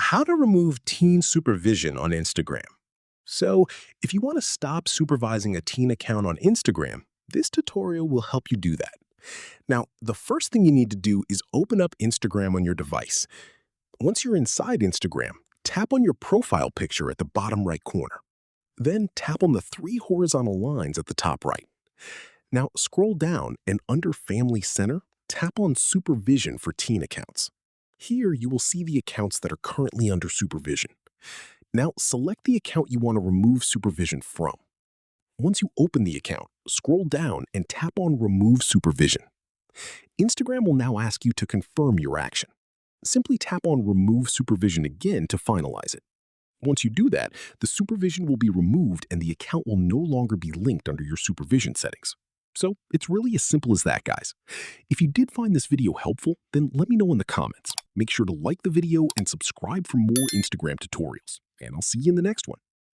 How to remove teen supervision on Instagram. So, if you want to stop supervising a teen account on Instagram, this tutorial will help you do that. Now, the first thing you need to do is open up Instagram on your device. Once you're inside Instagram, tap on your profile picture at the bottom right corner. Then tap on the three horizontal lines at the top right. Now, scroll down and under Family Center, tap on Supervision for teen accounts. Here, you will see the accounts that are currently under supervision. Now, select the account you want to remove supervision from. Once you open the account, scroll down and tap on Remove Supervision. Instagram will now ask you to confirm your action. Simply tap on Remove Supervision again to finalize it. Once you do that, the supervision will be removed and the account will no longer be linked under your supervision settings. So it's really as simple as that, guys. If you did find this video helpful, then let me know in the comments. Make sure to like the video and subscribe for more Instagram tutorials. And I'll see you in the next one.